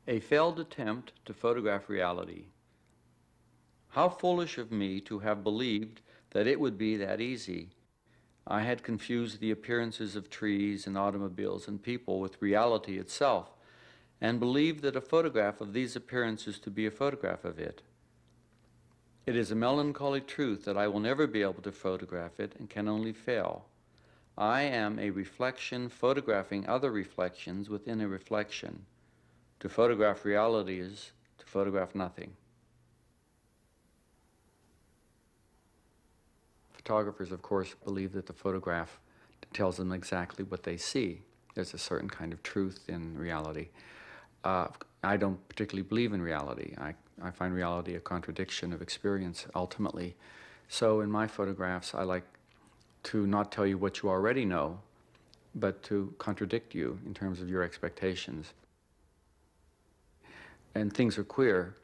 A failed attempt to photograph reality. How foolish of me to have believed that it would be that easy. I had confused the appearances of trees and automobiles and people with reality itself, and believed that a photograph of these appearances to be a photograph of it. It is a melancholy truth that I will never be able to photograph it and can only fail. I am a reflection photographing other reflections within a reflection. To photograph reality is to photograph nothing. Photographers, of course, believe that the photograph tells them exactly what they see. There's a certain kind of truth in reality. I don't particularly believe in reality. I find reality a contradiction of experience, ultimately. So in my photographs, I like to not tell you what you already know, but to contradict you in terms of your expectations. And things are queer.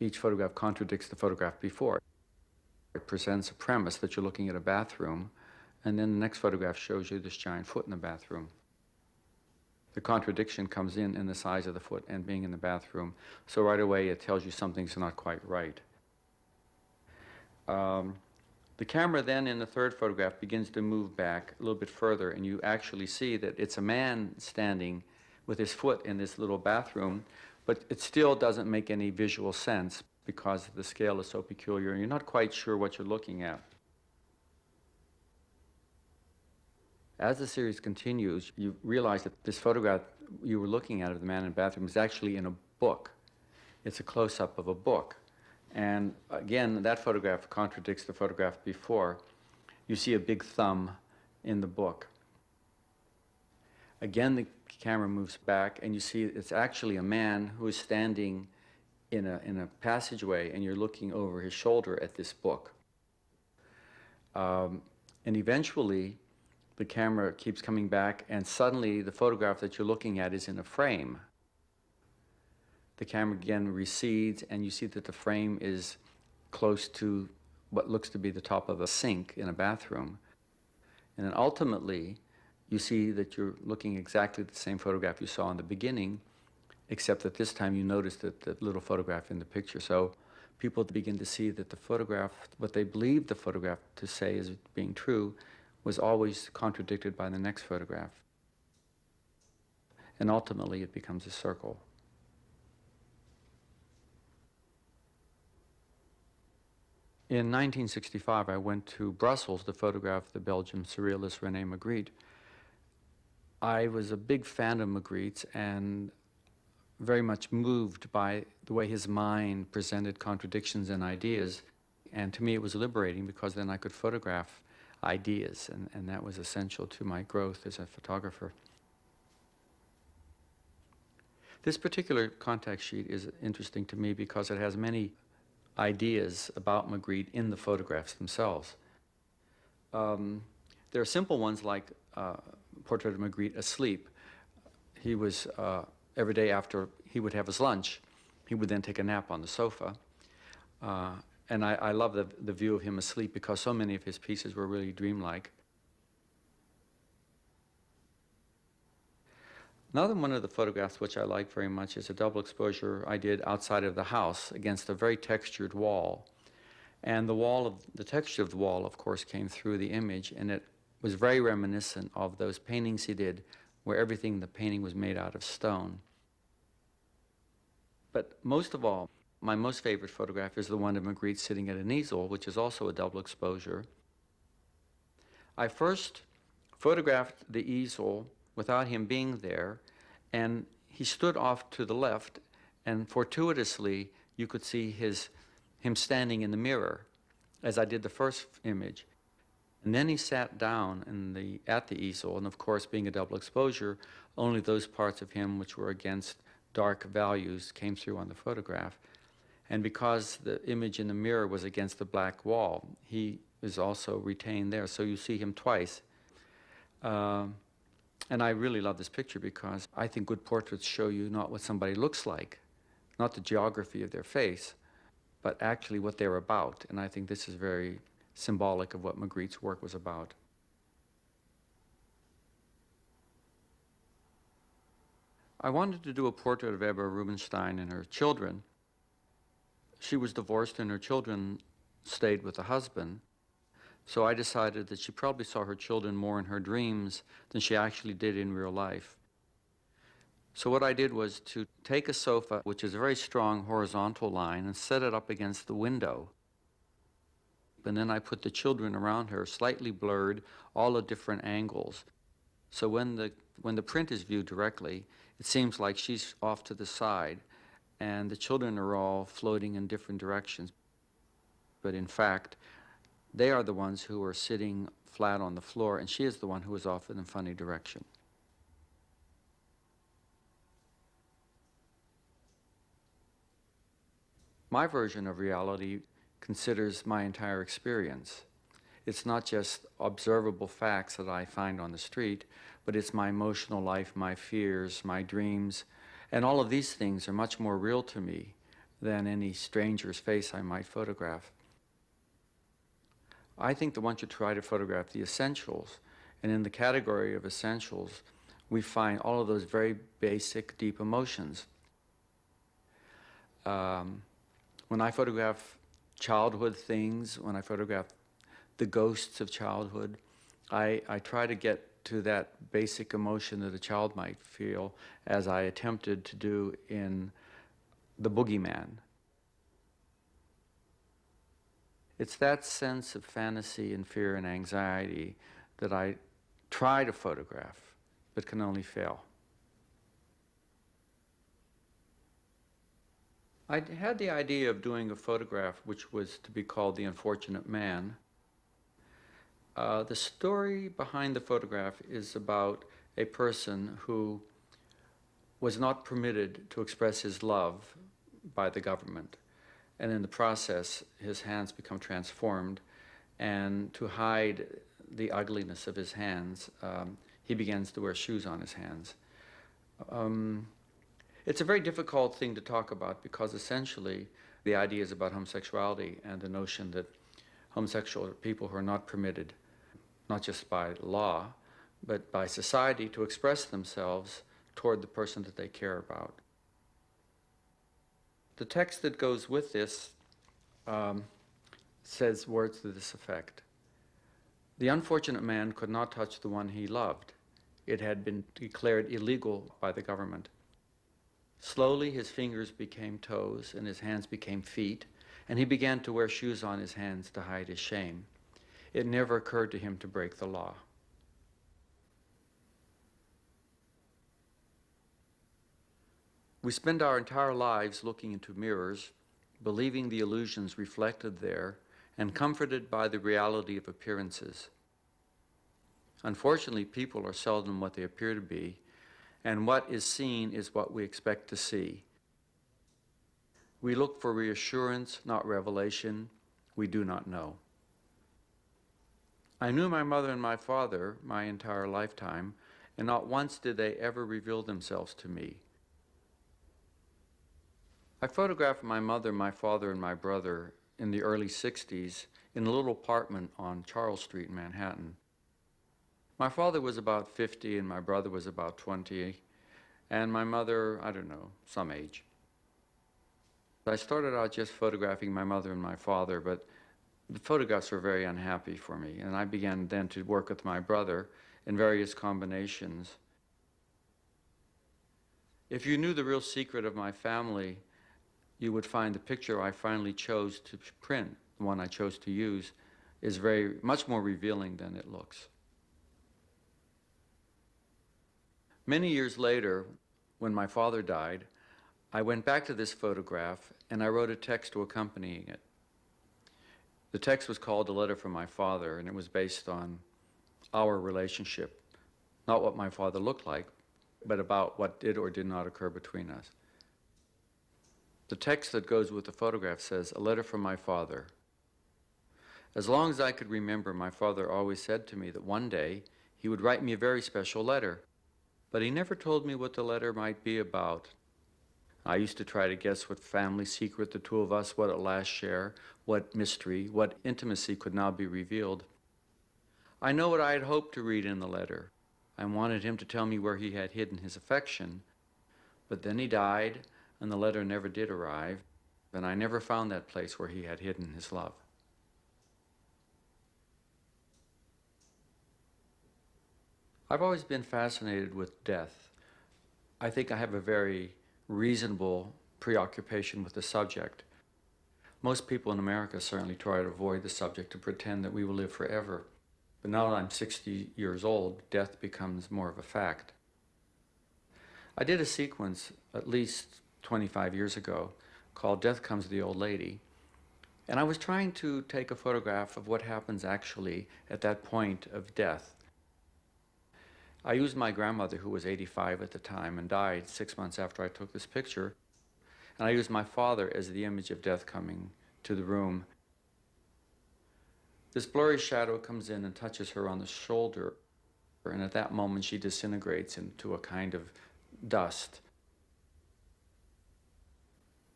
Each photograph contradicts the photograph before. It presents a premise that you're looking at a bathroom, and then the next photograph shows you this giant foot in the bathroom. The contradiction comes in the size of the foot and being in the bathroom. So right away it tells you something's not quite right. The camera then in the third photograph begins to move back a little bit further, and you actually see that it's a man standing with his foot in this little bathroom, but it still doesn't make any visual sense because the scale is so peculiar and you're not quite sure what you're looking at. As the series continues, you realize that this photograph you were looking at of the man in the bathroom is actually in a book. It's a close-up of a book. And again, that photograph contradicts the photograph before. You see a big thumb in the book. Again, the camera moves back and you see it's actually a man who is standing in a passageway, and you're looking over his shoulder at this book. And eventually, the camera keeps coming back, and suddenly the photograph that you're looking at is in a frame. The camera again recedes, and you see that the frame is close to what looks to be the top of a sink in a bathroom. And then ultimately, you see that you're looking exactly at the same photograph you saw in the beginning, except that this time you notice that the little photograph in the picture. So people begin to see that the photograph, what they believed the photograph to say as being true, was always contradicted by the next photograph. And ultimately it becomes a circle. In 1965, I went to Brussels to photograph the Belgian surrealist René Magritte. I was a big fan of Magritte's and very much moved by the way his mind presented contradictions and ideas. And to me it was liberating because then I could photograph ideas, and that was essential to my growth as a photographer. This particular contact sheet is interesting to me because it has many ideas about Magritte in the photographs themselves. There are simple ones like portrait of Magritte asleep. He was, every day after he would have his lunch, he would then take a nap on the sofa. And I love the view of him asleep because so many of his pieces were really dreamlike. Another one of the photographs which I like very much is a double exposure I did outside of the house against a very textured wall. And the texture of the wall, of course, came through the image, and it was very reminiscent of those paintings he did where everything in the painting was made out of stone. But most of all, my most favorite photograph is the one of Magritte sitting at an easel, which is also a double exposure. I first photographed the easel without him being there, and he stood off to the left, and fortuitously you could see him standing in the mirror, as I did the first image. And then he sat down at the easel, and of course, being a double exposure, only those parts of him which were against dark values came through on the photograph. And because the image in the mirror was against the black wall, he is also retained there, so you see him twice. And I really love this picture because I think good portraits show you not what somebody looks like, not the geography of their face, but actually what they're about. And I think this is very symbolic of what Magritte's work was about. I wanted to do a portrait of Eva Rubinstein and her children. She was divorced and her children stayed with the husband. So I decided that she probably saw her children more in her dreams than she actually did in real life. So what I did was to take a sofa, which is a very strong horizontal line, and set it up against the window. And then I put the children around her, slightly blurred, all at different angles. So when the print is viewed directly, it seems like she's off to the side, and the children are all floating in different directions. But in fact, they are the ones who are sitting flat on the floor, and she is the one who is off in a funny direction. My version of reality considers my entire experience. It's not just observable facts that I find on the street, but it's my emotional life, my fears, my dreams, and all of these things are much more real to me than any stranger's face I might photograph. I think that one should try to photograph the essentials, and in the category of essentials, we find all of those very basic, deep emotions. When I photograph childhood things, when I photograph the ghosts of childhood, I try to get to that basic emotion that a child might feel, as I attempted to do in The Boogeyman. It's that sense of fantasy and fear and anxiety that I try to photograph, but can only fail. I had the idea of doing a photograph which was to be called The Unfortunate Man. The story behind the photograph is about a person who was not permitted to express his love by the government. And in the process, his hands become transformed. And to hide the ugliness of his hands, he begins to wear shoes on his hands. It's a very difficult thing to talk about because essentially the idea is about homosexuality and the notion that homosexual people who are not permitted, not just by law, but by society, to express themselves toward the person that they care about. The text that goes with this says words to this effect. The unfortunate man could not touch the one he loved. It had been declared illegal by the government. Slowly his fingers became toes and his hands became feet, and he began to wear shoes on his hands to hide his shame. It never occurred to him to break the law. We spend our entire lives looking into mirrors, believing the illusions reflected there, and comforted by the reality of appearances. Unfortunately, people are seldom what they appear to be, and what is seen is what we expect to see. We look for reassurance, not revelation. We do not know. I knew my mother and my father my entire lifetime, and not once did they ever reveal themselves to me. I photographed my mother, my father, and my brother in the early 60s in a little apartment on Charles Street in Manhattan. My father was about 50 and my brother was about 20, and my mother, I don't know, some age. I started out just photographing my mother and my father, but the photographs were very unhappy for me, and I began then to work with my brother in various combinations. If you knew the real secret of my family, you would find the picture I finally chose to print, the one I chose to use, is very much more revealing than it looks. Many years later, when my father died, I went back to this photograph and I wrote a text to accompanying it. The text was called A Letter from My Father, and it was based on our relationship, not what my father looked like, but about what did or did not occur between us. The text that goes with the photograph says, "A letter from my father." As long as I could remember, my father always said to me that one day he would write me a very special letter, but he never told me what the letter might be about. I used to try to guess what family secret the two of us would at last share, what mystery, what intimacy could now be revealed. I know what I had hoped to read in the letter. I wanted him to tell me where he had hidden his affection, But then he died, and the letter never did arrive, and I never found that place where he had hidden his love. I've always been fascinated with death. I think I have a very reasonable preoccupation with the subject. Most people in America certainly try to avoid the subject and pretend that we will live forever. But now that I'm 60 years old, death becomes more of a fact. I did a sequence at least 25 years ago called Death Comes to the Old Lady. And I was trying to take a photograph of what happens actually at that point of death. I used my grandmother, who was 85 at the time and died 6 months after I took this picture. And I used my father as the image of death coming to the room. This blurry shadow comes in and touches her on the shoulder, and at that moment she disintegrates into a kind of dust.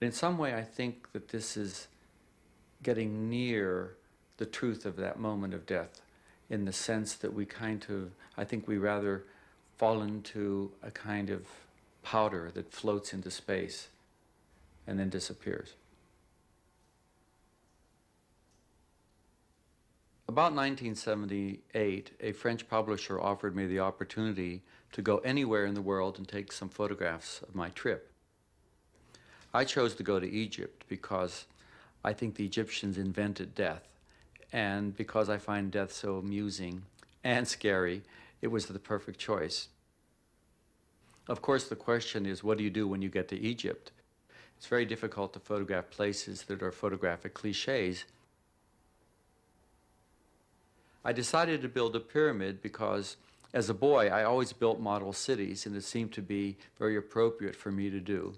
In some way, I think that this is getting near the truth of that moment of death, in the sense that we I think we rather fall into a kind of powder that floats into space and then disappears. About 1978, a French publisher offered me the opportunity to go anywhere in the world and take some photographs of my trip. I chose to go to Egypt because I think the Egyptians invented death, and because I find death so amusing and scary, it was the perfect choice. Of course, the question is, what do you do when you get to Egypt? It's very difficult to photograph places that are photographic cliches. I decided to build a pyramid because, as a boy, I always built model cities, and it seemed to be very appropriate for me to do.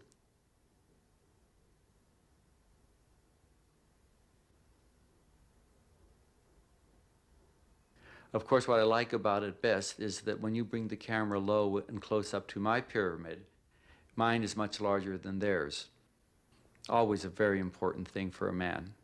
Of course, what I like about it best is that when you bring the camera low and close up to my pyramid, mine is much larger than theirs. Always a very important thing for a man.